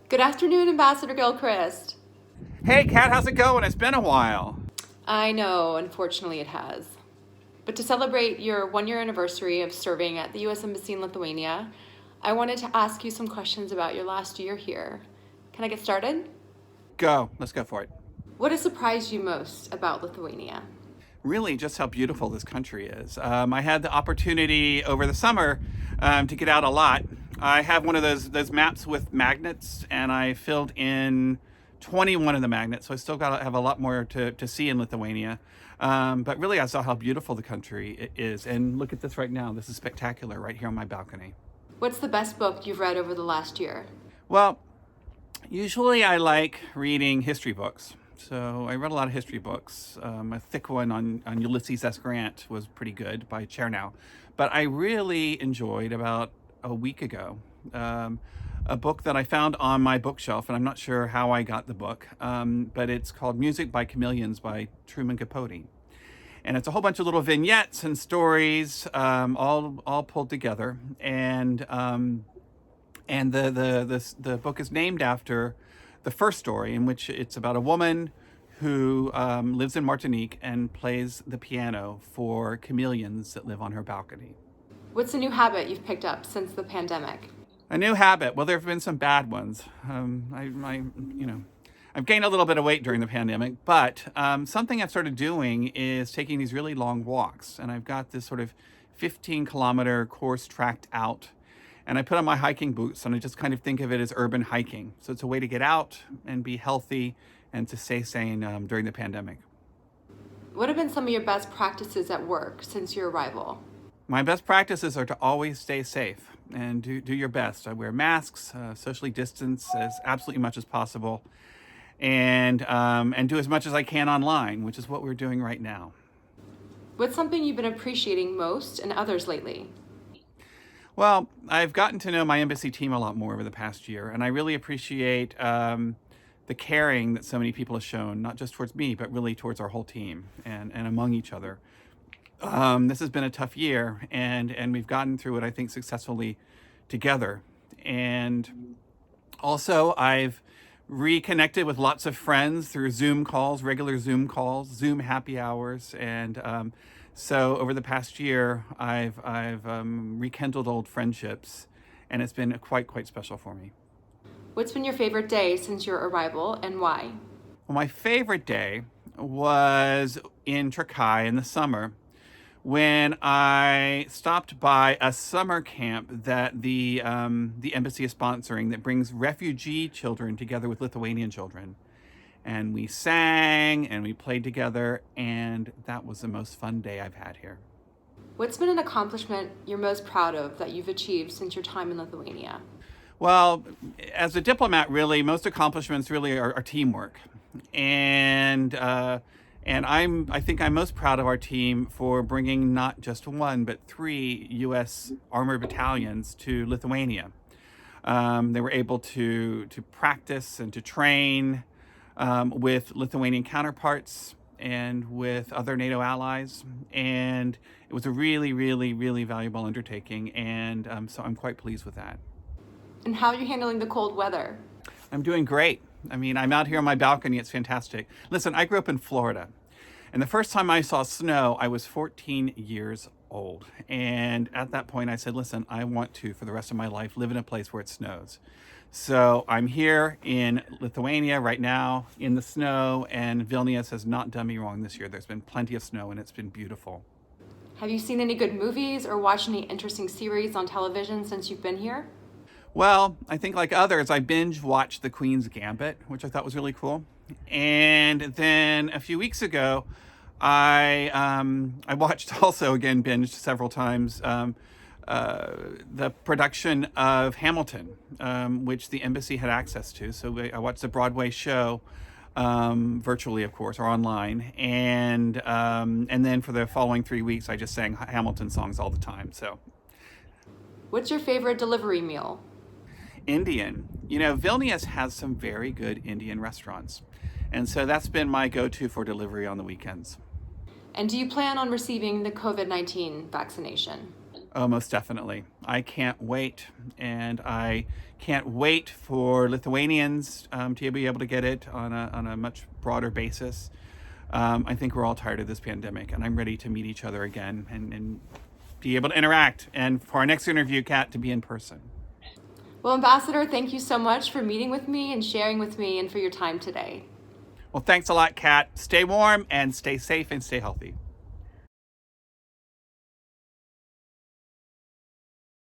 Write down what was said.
Good afternoon, Ambassador Gilchrist. Hey, Kat, how's it going? It's been a while. I know, unfortunately it has. But to celebrate your 1 year anniversary of serving at the US Embassy in Lithuania, I wanted to ask you some questions about your last year here. Can I get started? Go. Let's go for it. What has surprised you most about Lithuania? Really, just how beautiful this country is. I had the opportunity over the summer to get out a lot. I have one of those maps with magnets, and I filled in 21 of the magnets, so I still got to have a lot more to see in Lithuania. But really, I saw how beautiful the country is. And look at this right now. This is spectacular right here on my balcony. What's the best book you've read over the last year? Well, usually I like reading history books. So I read a lot of history books. A thick one on Ulysses S. Grant was pretty good by Chernow. But I really enjoyed about a week ago a book that I found on my bookshelf, and I'm not sure how I got the book, but it's called Music by Chameleons by Truman Capote. And it's a whole bunch of little vignettes and stories, all pulled together. And the book is named after the first story, in which it's about a woman who lives in Martinique and plays the piano for chameleons that live on her balcony. What's a new habit you've picked up since the pandemic? A new habit. Well, there have been some bad ones. I've gained a little bit of weight during the pandemic, but something I've started doing is taking these really long walks. And I've got this sort of 15-kilometer course tracked out. And I put on my hiking boots, and I just kind of think of it as urban hiking. So it's a way to get out and be healthy and to stay sane during the pandemic. What have been some of your best practices at work since your arrival? My best practices are to always stay safe and do your best. I wear masks, socially distance as absolutely much as possible, and do as much as I can online, which is what we're doing right now. What's something you've been appreciating most in others lately? Well, I've gotten to know my embassy team a lot more over the past year, and I really appreciate the caring that so many people have shown, not just towards me, but really towards our whole team and among each other. This has been a tough year, and we've gotten through it, I think, successfully together. And also, I've reconnected with lots of friends through Zoom calls, regular Zoom calls, Zoom happy hours, and so over the past year, I've rekindled old friendships, and it's been quite special for me. What's been your favorite day since your arrival, and why? Well, my favorite day was in Turkey in the summer, when I stopped by a summer camp that the embassy is sponsoring that brings refugee children together with Lithuanian children. And we sang and we played together, and that was the most fun day I've had here. What's been an accomplishment you're most proud of that you've achieved since your time in Lithuania? Well, as a diplomat, really, most accomplishments really are teamwork. And I think I'm most proud of our team for bringing not just one, but 3 U.S. armored battalions to Lithuania. They were able to practice and to train with Lithuanian counterparts and with other NATO allies. And it was a really valuable undertaking. And so I'm quite pleased with that. And how are you handling the cold weather? I'm doing great. I mean, I'm out here on my balcony. It's fantastic. Listen, I grew up in Florida. And the first time I saw snow, I was 14 years old. And at that point, I said, listen, I want to, for the rest of my life, live in a place where it snows. So I'm here in Lithuania right now in the snow, and Vilnius has not done me wrong this year. There's been plenty of snow, and it's been beautiful. Have you seen any good movies or watched any interesting series on television since you've been here? Well, I think like others, I binge watched The Queen's Gambit, which I thought was really cool. And then a few weeks ago, I watched also, again, binged several times, the production of Hamilton, which the embassy had access to. So I watched the Broadway show virtually, of course, or online. And then for the following 3 weeks, I just sang Hamilton songs all the time. So, what's your favorite delivery meal? Indian. You know, Vilnius has some very good Indian restaurants. And so that's been my go-to for delivery on the weekends. And do you plan on receiving the COVID-19 vaccination? Oh, most definitely. I can't wait. And I can't wait for Lithuanians to be able to get it on a much broader basis. I think we're all tired of this pandemic, and I'm ready to meet each other again and be able to interact. And for our next interview, Kat, to be in person. Well, Ambassador, thank you so much for meeting with me and sharing with me and for your time today. Well, thanks a lot, Kat. Stay warm and stay safe and stay healthy.